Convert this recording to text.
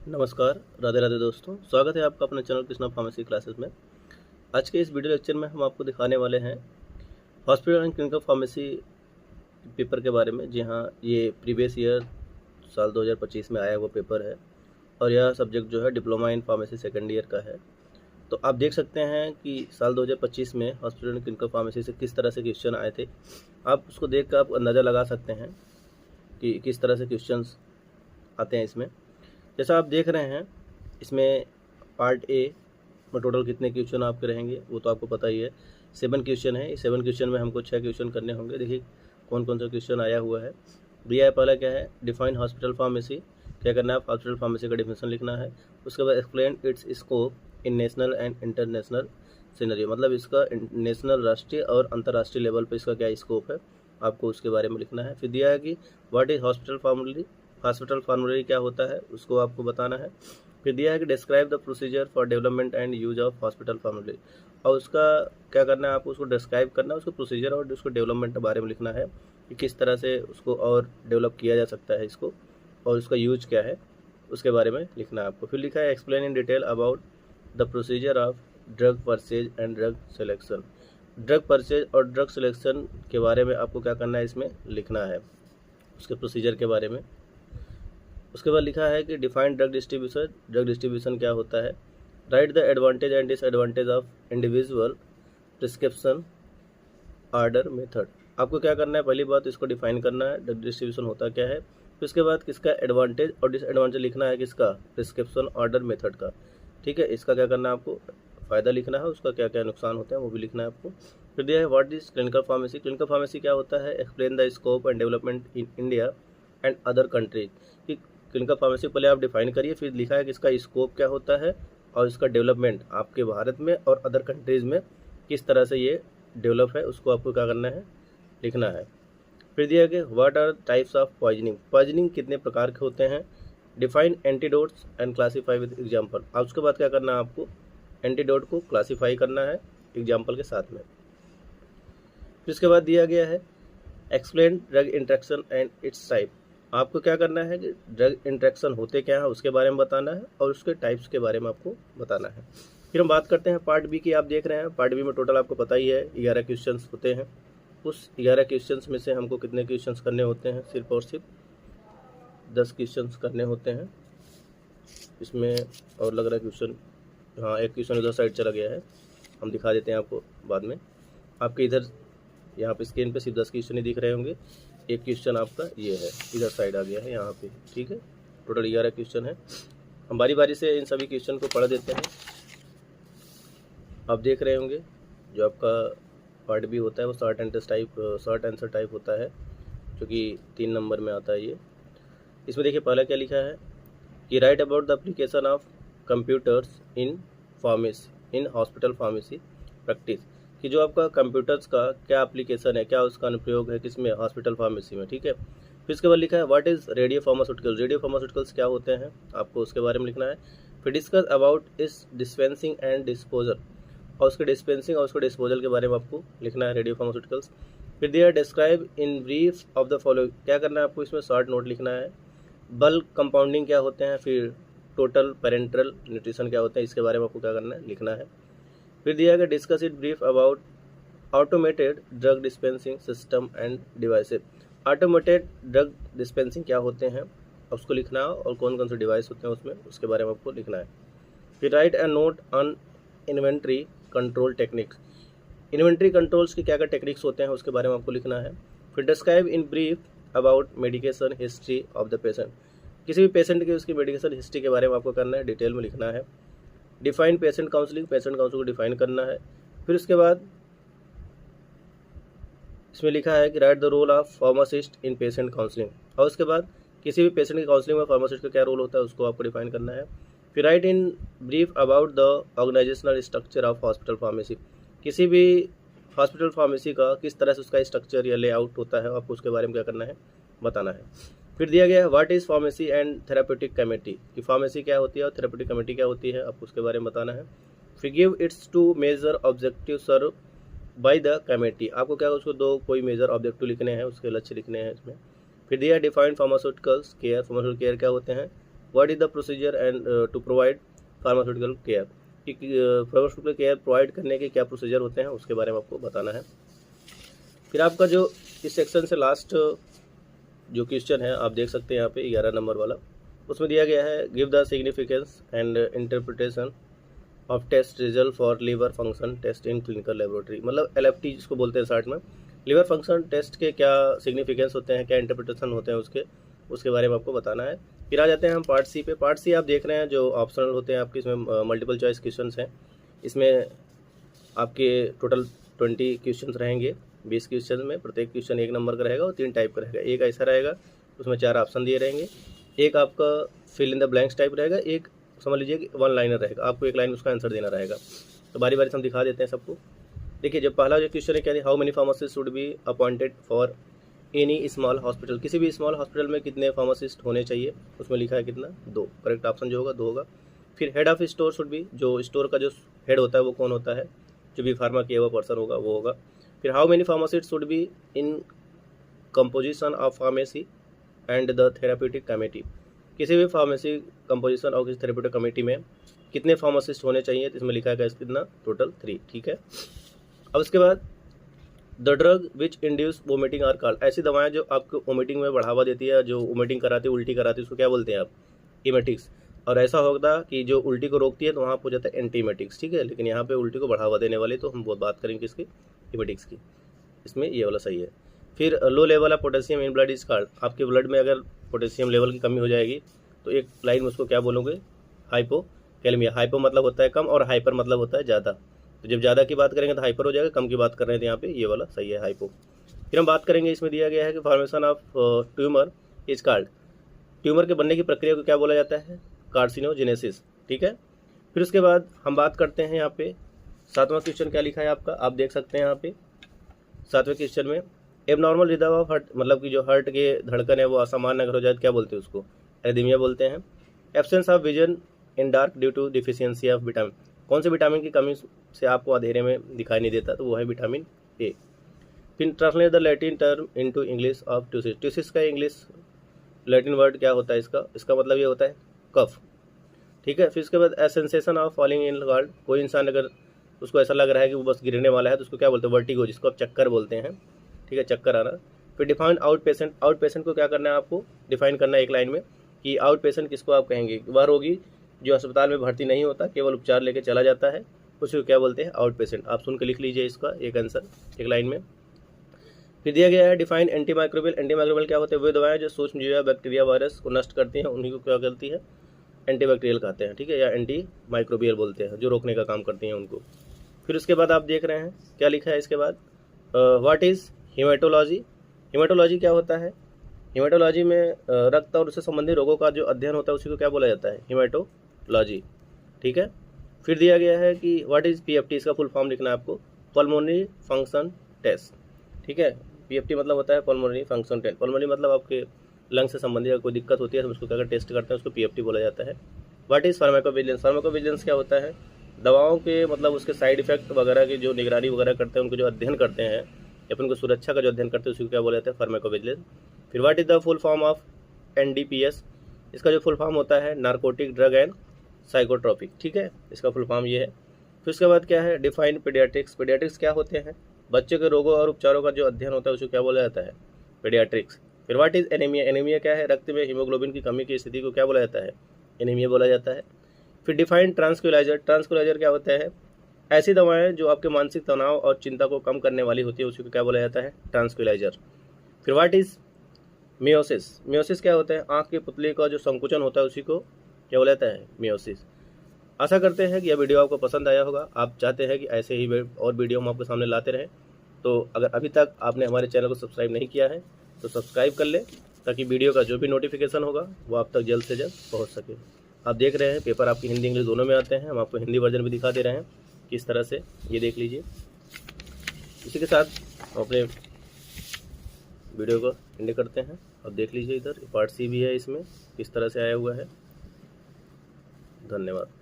नमस्कार, राधे राधे दोस्तों। स्वागत है आपका अपने चैनल कृष्णा फार्मेसी क्लासेस में। आज के इस वीडियो लेक्चर में हम आपको दिखाने वाले हैं hospital and clinical pharmacy paper के बारे में। जी हाँ, ये प्रीवियस ईयर साल 2025 में आया हुआ पेपर है और यह सब्जेक्ट जो है diploma in pharmacy second year का है। तो आप देख सकते हैं कि साल 2025 में हॉस्पिटल एंड क्लिनिकल फार्मेसी से किस तरह से क्वेश्चन आए थे। आप उसको देख कर आप अंदाज़ा लगा सकते हैं कि किस तरह से क्वेश्चन आते हैं इसमें। जैसा आप देख रहे हैं, इसमें पार्ट ए में टोटल कितने क्वेश्चन आपके रहेंगे वो तो आपको पता ही है। 7 क्वेश्चन है। इस 7 क्वेश्चन में हमको 6 क्वेश्चन करने होंगे। देखिए कौन कौन सा क्वेश्चन आया हुआ है। दिया है पहला क्या है, डिफाइन हॉस्पिटल फार्मेसी। क्या करना है, हॉस्पिटल फार्मेसी का डिफिनेशन लिखना है। उसके बाद explain it's scope in national and international scenario, मतलब इसका नेशनल, राष्ट्रीय और अंतर्राष्ट्रीय लेवल पर इसका क्या स्कोप है, आपको उसके बारे में लिखना है। फिर दिया है कि what is hospital formulary, hospital formulary क्या होता है उसको आपको बताना है। फिर दिया है कि describe the procedure for development and use of hospital फार्मूलरी, और उसका क्या करना है, आपको उसको डिस्क्राइब करना है, उसको प्रोसीजर और उसको डेवलपमेंट के बारे में लिखना है कि किस तरह से उसको और डेवलप किया जा सकता है इसको, और उसका यूज क्या है उसके बारे में लिखना है आपको। फिर लिखा है explain in detail about the procedure of drug purchase and drug selection. Drug purchase और ड्रग सिलेक्शन के बारे में आपको क्या करना है, इसमें लिखना है उसके प्रोसीजर के बारे में। उसके बाद लिखा है कि defined drug distribution, drug distribution क्या होता है। Right the advantage and disadvantage of individual prescription order method. आपको क्या करना है, पहली बात इसको डिफाइन करना है, ड्रग डिस्ट्रीब्यूशन होता क्या है। फिर उसके बाद किसका एडवांटेज और डिसएडवांटेज लिखना है, किसका, प्रिस्क्रिप्शन ऑर्डर मेथड का। ठीक है, इसका क्या करना है, आपको फ़ायदा लिखना है, उसका क्या क्या नुकसान होते हैं वो भी लिखना है आपको। फिर दिया है what is clinical pharmacy. Clinical pharmacy क्या होता है, explain the scope and development in India and other countries. कि क्लिनिकल फार्मेसी पहले आप डिफाइन करिए, फिर लिखा है कि इसका स्कोप क्या होता है और इसका डेवलपमेंट आपके भारत में और अदर कंट्रीज़ में किस तरह से ये डेवलप है, उसको आपको क्या करना है, लिखना है। फिर दिया कि what are types of poisoning, poisoning कितने प्रकार के होते हैं। Define antidotes and classify with example. अब उसके बाद क्या करना है, आपको एंटीडोट को क्लासीफाई करना है एग्जाम्पल के साथ में। फिर उसके बाद दिया गया है explain drug interaction and it's type. आपको क्या करना है कि ड्रग इंट्रैक्शन होते क्या है उसके बारे में बताना है और उसके टाइप्स के बारे में आपको बताना है। फिर हम बात करते हैं पार्ट बी की। आप देख रहे हैं पार्ट बी में टोटल आपको पता ही है 11 क्वेश्चन होते हैं। उस 11 क्वेश्चन में से हमको कितने क्वेश्चन करने होते हैं, सिर्फ और सिर्फ 10 क्वेश्चन करने होते हैं इसमें। और लग रहा है क्वेश्चन, हाँ एक क्वेश्चन उधर साइड चला गया है, हम दिखा देते हैं आपको बाद में। आपके इधर यहाँ पे स्क्रीन पे सिर्फ 10 क्वेश्चन ही दिख रहे होंगे। एक क्वेश्चन आपका ये है, इधर साइड आ गया है यहाँ पे। ठीक है, टोटल 11 क्वेश्चन है। हम बारी बारी से इन सभी क्वेश्चन को पढ़ देते हैं। आप देख रहे होंगे जो आपका पार्ट बी होता है वो शॉर्ट आंसर टाइप होता है, जो कि 3 नंबर में आता है ये। इसमें देखिए पहला क्या लिखा है कि right about the application of computers in pharmacy in hospital pharmacy practice. कि जो आपका कंप्यूटर्स का क्या एप्लीकेशन है, क्या उसका अनुप्रयोग है किसमें, हॉस्पिटल फार्मेसी में। ठीक है, फिर इसके बाद लिखा है what is radio pharmaceuticals. Radio pharmaceuticals क्या होते हैं, आपको उसके बारे में लिखना है। फिर डिस्कस अबाउट इस डिस्पेंसिंग एंड डिस्पोजल, और उसके डिस्पेंसिंग और उसके डिस्पोजल के बारे में आपको लिखना है, रेडियो फार्मास्यूटिकल्स। फिर दिया describe in brief of the following. क्या करना है, आपको इसमें शॉर्ट नोट लिखना है। बल्क कंपाउंडिंग क्या होते हैं, फिर टोटल पेरेंटल न्यूट्रिशन क्या होते हैं, इसके बारे में आपको क्या करना है, लिखना है। फिर दिया गया discuss it brief about automated drug dispensing system end devices. Automated drug dispensing क्या होते हैं उसको लिखना है, और कौन कौन से डिवाइस होते हैं उसमें, उसके बारे में आपको लिखना है। फिर right a note on inventory control techniques. Inventory controls की क्या क्या टेक्निक्स होते हैं उसके बारे में आपको लिखना है। फिर describe in brief about medication history of the patient. किसी भी पेशेंट की उसकी मेडिकेशन हिस्ट्री के बारे में आपको करना है, डिटेल में लिखना है। Define patient counselling, patient counselling को डिफाइन करना है। फिर उसके बाद इसमें लिखा है कि write the role of pharmacist in patient counselling, और उसके बाद किसी भी पेशेंट की काउंसलिंग में फार्मासिस्ट का क्या रोल होता है उसको आपको डिफाइन करना है। फिर write in brief about the organisational structure of hospital pharmacy. किसी भी हॉस्पिटल फार्मेसी का किस तरह से उसका स्ट्रक्चर या लेआउट होता है, आपको उसके बारे में क्या करना है, बताना है। फिर दिया गया है what is pharmacy and therapeutic committee. कि फार्मेसी क्या होती है और थेरापेटिक कमेटी क्या होती है, आपको उसके बारे में बताना है। फिर give its two major objective serve by the committee. आपको क्या उसको दो कोई मेजर ऑब्जेक्टिव लिखने हैं, उसके लक्ष्य लिखने हैं इसमें। फिर दिया defined pharmaceuticals care. Pharmaceutical care क्या होते हैं, what is the procedure and to provide pharmaceutical care, कि फार्मास्यूटिकल केयर प्रोवाइड करने के क्या प्रोसीजर होते हैं उसके बारे में आपको बताना है। फिर आपका जो इस सेक्शन से लास्ट जो क्वेश्चन है आप देख सकते हैं यहाँ पे 11 नंबर वाला, उसमें दिया गया है give the significance and interpretation of test result for liver function test in clinical laboratory, मतलब LFT जिसको बोलते हैं शॉर्ट में। लीवर फंक्शन टेस्ट के क्या सिग्निफिकेंस होते हैं, क्या इंटरप्रिटेशन होते हैं उसके बारे में आपको बताना है। फिर आ जाते हैं हम पार्ट सी पे। पार्ट सी आप देख रहे हैं जो ऑप्शनल होते हैं आपके, इसमें मल्टीपल चॉइस क्वेश्चन हैं। इसमें आपके टोटल 20 क्वेश्चन रहेंगे। 20 क्वेश्चन में प्रत्येक क्वेश्चन 1 नंबर का रहेगा और 3 टाइप का रहेगा। एक ऐसा रहेगा उसमें 4 ऑप्शन दिए रहेंगे, एक आपका fill in the blanks type रहेगा, एक समझ लीजिए कि 1 लाइनर रहेगा, आपको 1 लाइन उसका आंसर देना रहेगा। तो बारी बारी से हम दिखा देते हैं सबको। देखिए जब पहला जो क्वेश्चन है क्या है, how many pharmacist should be appointed for any small hospital, किसी भी स्मॉल हॉस्पिटल में कितने फार्मासिस्ट होने चाहिए, उसमें लिखा है कितना, 2। करेक्ट ऑप्शन जो होगा 2 होगा। फिर head of store should be, जो स्टोर का जो हेड होता है वो कौन होता है, जो भी फार्मा किया हुआ पर्सन होगा वो होगा। फिर how many pharmacist should be in composition of pharmacy and the therapeutic committee, किसी भी फार्मेसी कंपोजिशन और किसी थेरेप्यूटिक कमेटी में कितने फार्मासिस्ट होने चाहिए, तो इसमें लिखा है कितना, टोटल 3। ठीक है। अब उसके बाद the drug which induce vomiting are called, ऐसी दवाएं जो आपको वोमिटिंग में बढ़ावा देती है, जो वोमिटिंग कराती है, उल्टी कराती है, उसको क्या बोलते हैं आप, इमेटिक्स। और ऐसा होगा कि जो उल्टी को रोकती है तो वहाँ हो जाता है एंटीमेटिक्स। ठीक है, लेकिन यहाँ पे उल्टी को बढ़ावा देने वाली तो हम बहुत बात करेंगे किसकी, इमेटिक्स की। इसमें ये वाला सही है। फिर low level of potassium in blood is called, आपके ब्लड में अगर पोटेशियम लेवल की कमी हो जाएगी तो एक लाइन में उसको क्या बोलोगे, हाइपोकैलेमिया। हाइपो मतलब होता है कम और हाइपर मतलब होता है ज़्यादा। तो जब ज़्यादा की बात करेंगे तो हाइपर हो जाएगा, कम की बात कर रहे हैं तो यहाँ पे ये वाला सही है, हाइपो। फिर हम बात करेंगे, इसमें दिया गया है कि formation of tumour is called, tumour के बनने की प्रक्रिया को क्या बोला जाता है, कार्सिनोजेनेसिस। ठीक है। फिर उसके बाद हम बात करते हैं यहाँ पे 7वां क्वेश्चन क्या लिखा है आपका, आप देख सकते हैं यहाँ पे 7वें क्वेश्चन में एबनॉर्मल रिदम ऑफ हार्ट, मतलब कि जो हार्ट के धड़कन है वो असामान्य अगर हो जाए तो क्या बोलते हैं उसको, एरिथमिया बोलते हैं। Absence of vision in dark due to deficiency of vitamin, कौन से विटामिन की कमी से आपको अंधेरे में दिखाई नहीं देता, तो वो है विटामिन ए। फिर translate the Latin term into English of tussis, tussis का इंग्लिश लैटिन वर्ड क्या होता है इसका मतलब ये होता है कफ। ठीक है। फिर उसके बाद sensation of falling in guard, कोई इंसान अगर उसको ऐसा लग रहा है कि वो बस गिरने वाला है तो उसको क्या बोलते हैं, वर्टिगो, जिसको आप चक्कर बोलते हैं। ठीक है, चक्कर आना। फिर define out patient, out patient को क्या करना है आपको, डिफाइन करना है एक लाइन में कि आउट पेशेंट किसको आप कहेंगे, वह रोगी जो अस्पताल में भर्ती नहीं होता, केवल उपचार लेके चला जाता है, उसको क्या बोलते हैं, आउट पेशेंट। आप सुन के लिख लीजिए इसका एक आंसर एक लाइन में। फिर दिया गया है डिफाइन एंटीमाइक्रोबियल, एंटीमाइक्रोबियल क्या होते हैं, वे दवाएं जो सूक्ष्म जीव बैक्टीरिया वायरस को नष्ट करती हैं, उन्हीं को क्या करती है, एंटीबैक्टीरियल कहते हैं। ठीक है, या एंटी माइक्रोबियल बोलते हैं, जो रोकने का काम करती हैं उनको। फिर उसके बाद आप देख रहे हैं क्या लिखा है इसके बाद, व्हाट इज़ हीमेटोलॉजी, हीमेटोलॉजी क्या होता है, हीमेटोलॉजी में रक्त और उससे संबंधित रोगों का जो अध्ययन होता है उसी को क्या बोला जाता है, हीमेटोलॉजी। ठीक है। फिर दिया गया है कि व्हाट इज़ PFT, इसका फुल फॉर्म लिखना है आपको, पल्मोनरी फंक्शन टेस्ट। ठीक है, PFT मतलब होता है पल्मोनरी फंक्शन टेस्ट। पल्मोनरी मतलब आपके लंग से संबंधित अगर कोई दिक्कत होती है तो उसको क्या टेस्ट करते हैं, उसको PFT बोला जाता है। व्हाट इज़ फार्माकोविजिलेंस, फार्माकोविजिलेंस क्या होता है, दवाओं के मतलब उसके साइड इफेक्ट वगैरह की जो निगरानी वगैरह करते हैं, उनको जो अध्ययन करते हैं या फिर उनको सुरक्षा का जो अध्ययन करते हैं उसी को क्या बोला जाता है, फार्माकोविजिलेंस। फिर what is the full form of NDPS, इसका जो फुल फॉर्म होता है नारकोटिक ड्रग एंड साइकोट्रॉपिक। ठीक है, इसका फुल फॉर्म ये है। फिर उसके बाद क्या है, डिफाइन पीडियाट्रिक्स, पीडियाट्रिक्स क्या होते हैं, बच्चों के रोगों और उपचारों का जो अध्ययन होता है उसको क्या बोला जाता है, पीडियाट्रिक्स। फिर व्हाट इज़ एनीमिया, एनीमिया क्या है, रक्त में हीमोग्लोबिन की कमी की स्थिति को क्या बोला जाता है, एनीमिया बोला जाता है। फिर डिफाइन ट्रांसक्यूलाइजर, ट्रांसक्यूलाइजर क्या होता है, ऐसी दवाएं जो आपके मानसिक तनाव और चिंता को कम करने वाली होती है उसी को क्या बोला जाता है, ट्रांसक्यूलाइजर। फिर व्हाट इज़ मियोसिस, मियोसिस क्या होता है, आँख की पुतली का जो संकुचन होता है उसी को क्या बोला जाता है, मियोसिस। आशा करते हैं कि यह वीडियो आपको पसंद आया होगा। आप चाहते हैं कि ऐसे ही और वीडियो हम आपके सामने लाते रहें, तो अगर अभी तक आपने हमारे चैनल को सब्सक्राइब नहीं किया है तो सब्सक्राइब कर लें, ताकि वीडियो का जो भी नोटिफिकेशन होगा वो आप तक जल्द से जल्द पहुंच सके। आप देख रहे हैं पेपर आपकी हिंदी इंग्लिश दोनों में आते हैं, हम आपको हिंदी वर्जन भी दिखा दे रहे हैं किस तरह से, ये देख लीजिए। इसी के साथ हम अपने वीडियो को एंड करते हैं। अब देख लीजिए इधर पार्ट C भी है, इसमें किस तरह से आया हुआ है। धन्यवाद।